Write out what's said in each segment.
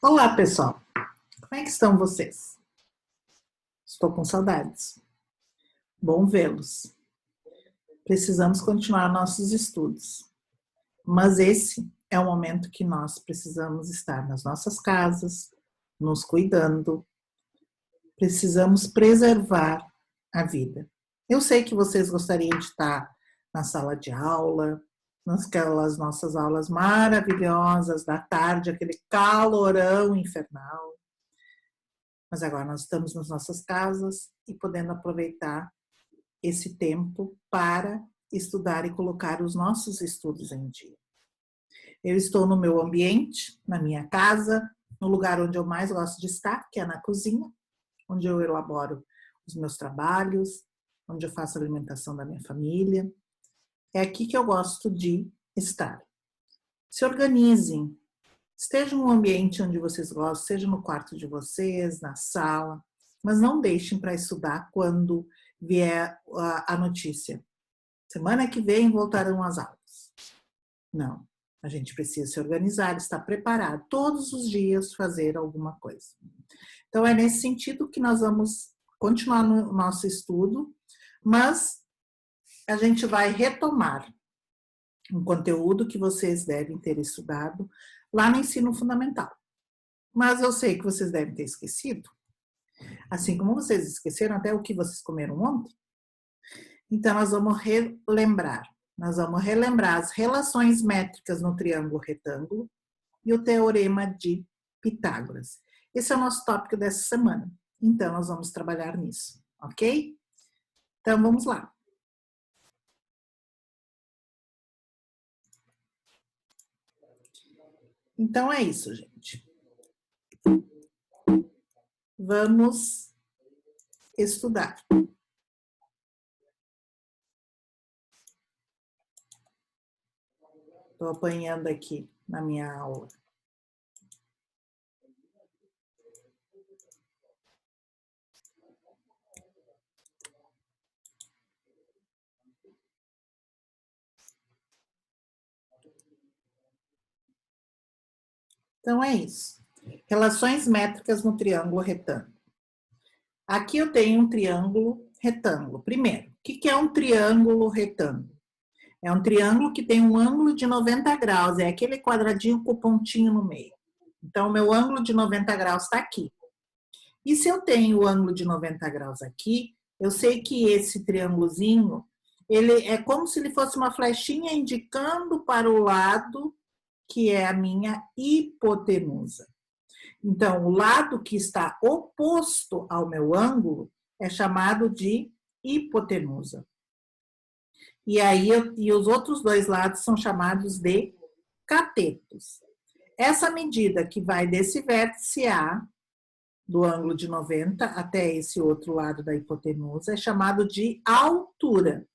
Olá, pessoal. Como é que estão vocês? Estou com saudades. Bom vê-los. Precisamos continuar nossos estudos, mas esse é o momento que nós precisamos estar nas nossas casas, nos cuidando. Precisamos preservar a vida. Eu sei que vocês gostariam de estar na sala de aula, naquelas nossas aulas maravilhosas da tarde, aquele calorão infernal. Mas agora nós estamos nas nossas casas e podendo aproveitar esse tempo para estudar e colocar os nossos estudos em dia. Eu estou no meu ambiente, na minha casa, no lugar onde eu mais gosto de estar, que é na cozinha, onde eu elaboro os meus trabalhos, onde eu faço a alimentação da minha família. É aqui que eu gosto de estar. Se organizem. Esteja num ambiente onde vocês gostam, seja no quarto de vocês, na sala, mas não deixem para estudar quando vier a notícia. Semana que vem voltarão as aulas. Não, a gente precisa se organizar, estar preparado, todos os dias fazer alguma coisa. Então é nesse sentido que nós vamos continuar no nosso estudo, mas a gente vai retomar um conteúdo que vocês devem ter estudado lá no ensino fundamental. Mas eu sei que vocês devem ter esquecido, assim como vocês esqueceram até o que vocês comeram ontem. Então, nós vamos relembrar. Nós vamos relembrar as relações métricas no triângulo retângulo e o teorema de Pitágoras. Esse é o nosso tópico dessa semana. Então, nós vamos trabalhar nisso, ok? Então, vamos lá. Então, é isso, gente. Vamos estudar. Estou apanhando aqui na minha aula. Então, é isso. Relações métricas no triângulo retângulo. Aqui eu tenho um triângulo retângulo. Primeiro, o que é um triângulo retângulo? É um triângulo que tem um ângulo de 90 graus, é aquele quadradinho com o pontinho no meio. Então, o meu ângulo de 90 graus está aqui. E se eu tenho o ângulo de 90 graus aqui, eu sei que esse triângulozinho, ele é como se ele fosse uma flechinha indicando para o lado que é a minha hipotenusa. Então, o lado que está oposto ao meu ângulo é chamado de hipotenusa. E aí, os outros dois lados são chamados de catetos. Essa medida que vai desse vértice A, do ângulo de 90, até esse outro lado da hipotenusa, é chamado de altura.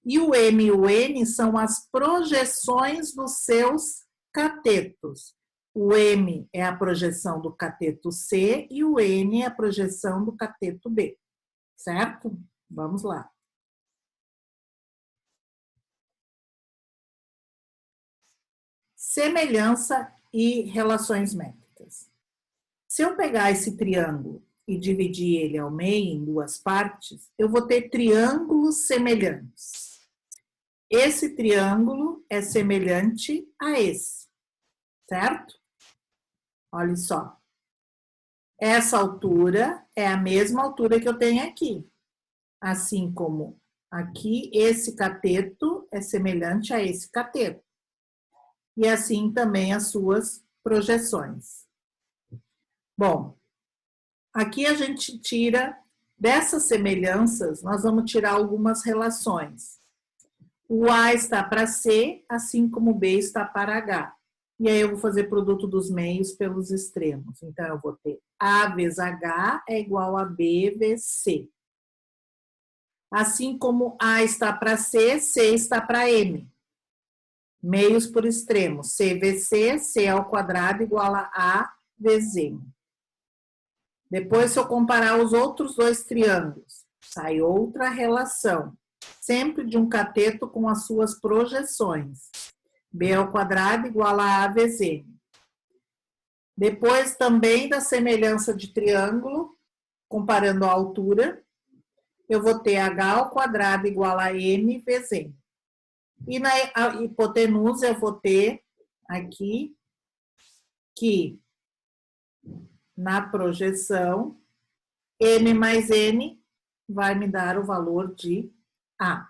E o M e o N são as projeções dos seus catetos. O M é a projeção do cateto C e o N é a projeção do cateto B. Certo? Vamos lá. Semelhança e relações métricas. Se eu pegar esse triângulo e dividir ele ao meio em duas partes, eu vou ter triângulos semelhantes. Esse triângulo é semelhante a esse, certo? Olha só. Essa altura é a mesma altura que eu tenho aqui. Assim como aqui, esse cateto é semelhante a esse cateto. E assim também as suas projeções. Bom, aqui a gente tira, dessas semelhanças, nós vamos tirar algumas relações. O A está para C, assim como o B está para H. E aí eu vou fazer produto dos meios pelos extremos. Então, eu vou ter A vezes H é igual a B vezes C. Assim como A está para C, C está para M. Meios por extremos. C vezes C, C ao quadrado igual a vezes M. Depois, se eu comparar os outros dois triângulos, sai outra relação. Sempre de um cateto com as suas projeções. B ao quadrado igual a vezes M. Depois também da semelhança de triângulo, comparando a altura, eu vou ter h ao quadrado igual a m vezes n. E na hipotenusa eu vou ter aqui que na projeção m mais n vai me dar o valor de a.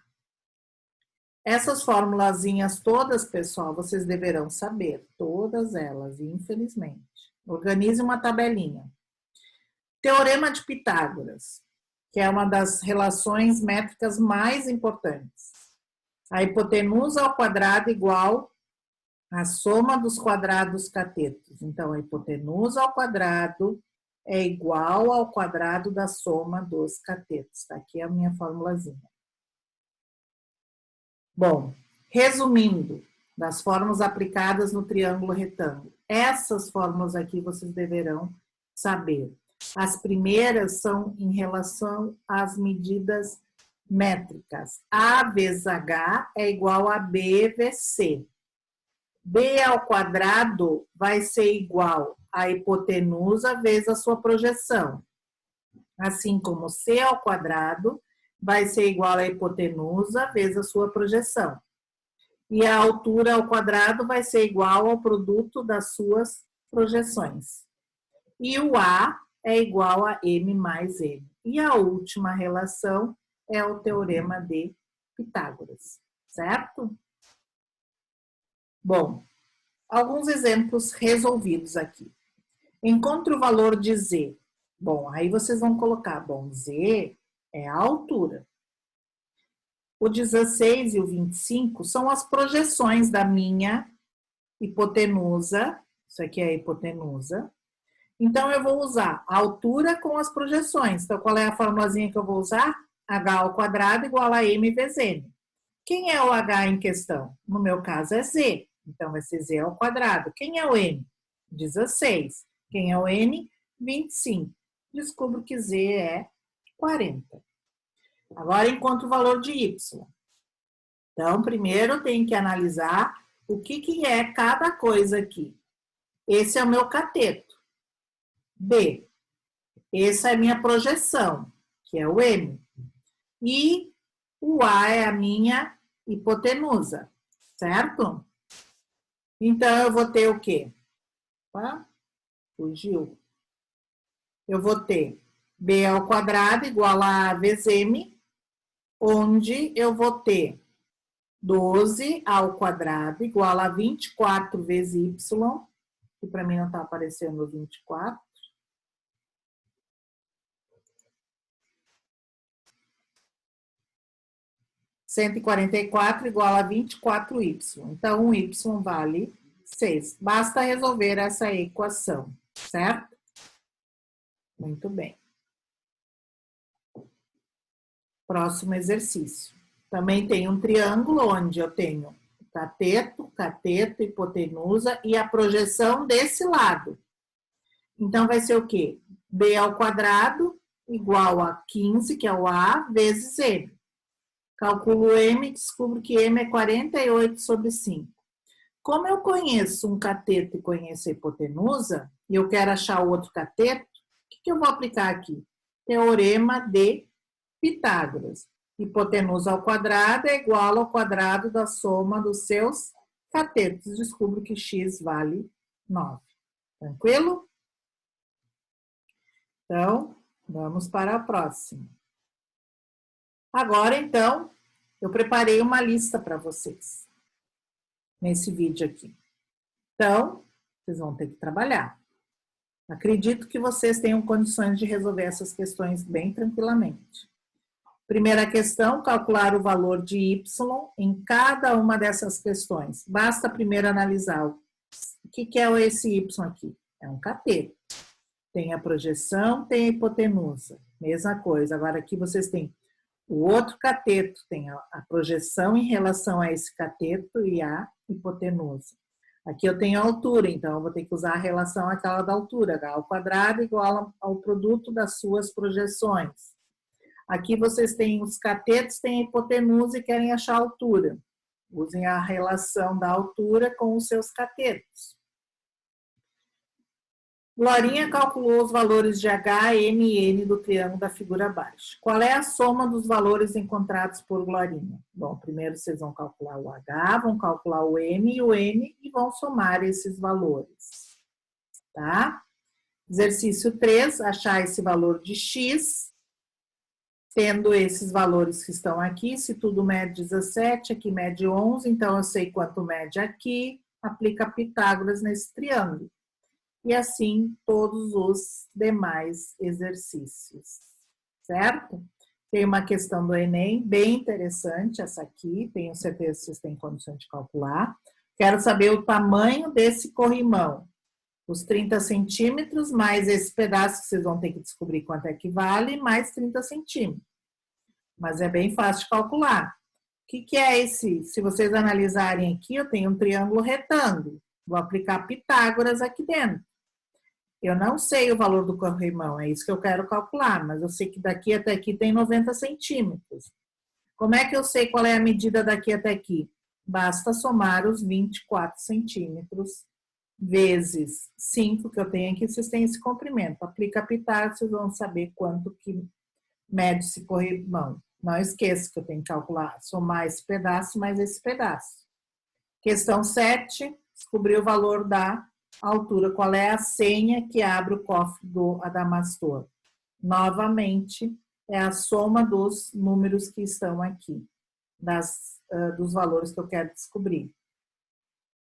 Essas formulazinhas todas, pessoal, vocês deverão saber, todas elas, infelizmente. Organize uma tabelinha. Teorema de Pitágoras, que é uma das relações métricas mais importantes. A hipotenusa ao quadrado igual a soma dos quadrados catetos. Então, a hipotenusa ao quadrado é igual ao quadrado da soma dos catetos. Tá aqui a minha formulazinha. Bom, resumindo, das fórmulas aplicadas no triângulo retângulo, essas fórmulas aqui vocês deverão saber. As primeiras são em relação às medidas métricas. A vezes H é igual a B vezes C. B ao quadrado vai ser igual a hipotenusa vezes a sua projeção. Assim como C ao quadrado vai ser igual a hipotenusa vezes a sua projeção. E a altura ao quadrado vai ser igual ao produto das suas projeções. E o A é igual a M mais N. E a última relação é o teorema de Pitágoras, certo? Bom, alguns exemplos resolvidos aqui. Encontre o valor de Z. Bom, aí vocês vão colocar, bom, Z é a altura. O 16 e o 25 são as projeções da minha hipotenusa. Isso aqui é a hipotenusa. Então, eu vou usar a altura com as projeções. Então, qual é a formulazinha que eu vou usar? H ao quadrado igual a M vezes N. Quem é o H em questão? No meu caso, é Z. Então, vai ser Z ao quadrado. Quem é o N? 16. Quem é o N? 25. Descubro que Z é 40. Agora, encontro o valor de Y. Então, primeiro eu tenho que analisar o que é cada coisa aqui. Esse é o meu cateto. B. Essa é a minha projeção, que é o M. E o A é a minha hipotenusa, certo? Então, eu vou ter o quê? Opa, fugiu. Eu vou ter B ao quadrado igual a A vezes M, onde eu vou ter 12 ao quadrado igual a 24 vezes Y, que para mim não está aparecendo 24. 144 igual a 24y. Então, o y vale 6. Basta resolver essa equação, certo? Muito bem. Próximo exercício. Também tem um triângulo onde eu tenho cateto, cateto, hipotenusa e a projeção desse lado. Então, vai ser o quê? B ao quadrado igual a 15, que é o A, vezes M. Calculo M e descubro que M é 48 sobre 5. Como eu conheço um cateto e conheço a hipotenusa, e eu quero achar o outro cateto, o que eu vou aplicar aqui? Teorema de Pitágoras. Hipotenusa ao quadrado é igual ao quadrado da soma dos seus catetos. Descubro que x vale 9. Tranquilo? Então, vamos para a próxima. Agora, então, eu preparei uma lista para vocês, nesse vídeo aqui. Então, vocês vão ter que trabalhar. Acredito que vocês tenham condições de resolver essas questões bem tranquilamente. Primeira questão, calcular o valor de y em cada uma dessas questões. Basta primeiro analisar o que é esse y aqui. É um cateto. Tem a projeção, tem a hipotenusa. Mesma coisa. Agora aqui vocês têm o outro cateto, tem a projeção em relação a esse cateto e a hipotenusa. Aqui eu tenho a altura, então eu vou ter que usar a relação aquela da altura, h ao quadrado igual ao produto das suas projeções. Aqui vocês têm os catetos, têm a hipotenusa e querem achar a altura. Usem a relação da altura com os seus catetos. Glorinha calculou os valores de H, M e N do triângulo da figura abaixo. Qual é a soma dos valores encontrados por Glorinha? Bom, primeiro vocês vão calcular o H, vão calcular o M e o N e vão somar esses valores. Tá? Exercício 3, achar esse valor de X, tendo esses valores que estão aqui, se tudo mede 17, aqui mede 11, então eu sei quanto mede aqui, aplica Pitágoras nesse triângulo. E assim todos os demais exercícios, certo? Tem uma questão do Enem, bem interessante essa aqui, tenho certeza que vocês têm condição de calcular. Quero saber o tamanho desse corrimão. Os 30 centímetros, mais esse pedaço que vocês vão ter que descobrir quanto é que vale, mais 30 centímetros. Mas é bem fácil de calcular. O que é esse? Se vocês analisarem aqui, eu tenho um triângulo retângulo. Vou aplicar Pitágoras aqui dentro. Eu não sei o valor do corrimão, é isso que eu quero calcular, mas eu sei que daqui até aqui tem 90 centímetros. Como é que eu sei qual é a medida daqui até aqui? Basta somar os 24 centímetros vezes 5 que eu tenho aqui, vocês têm esse comprimento. Aplica Pitágoras, vocês vão saber quanto que mede esse corrimão. Não esqueça que eu tenho que calcular, somar esse pedaço mais esse pedaço. Questão 7, descobrir o valor da altura. Qual é a senha que abre o cofre do Adamastor? Novamente, é a soma dos números que estão aqui, dos valores que eu quero descobrir.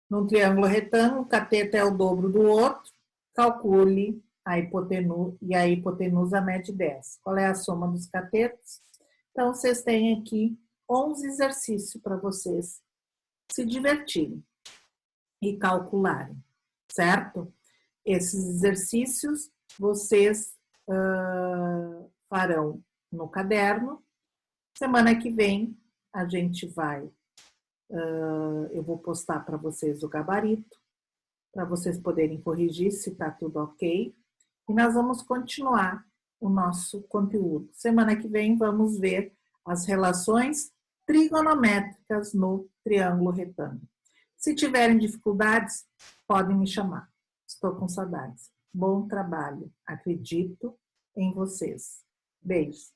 Num triângulo retângulo, o cateto é o dobro do outro, calcule a hipotenusa, e a hipotenusa mede 10. Qual é a soma dos catetos? Então, vocês têm aqui 11 exercícios para vocês se divertirem e calcularem, certo? Esses exercícios vocês farão no caderno. Semana que vem a gente vai, eu vou postar para vocês o gabarito, para vocês poderem corrigir se está tudo ok. E nós vamos continuar o nosso conteúdo. Semana que vem vamos ver as relações trigonométricas no triângulo retângulo. Se tiverem dificuldades, podem me chamar. Estou com saudades. Bom trabalho. Acredito em vocês. Beijos.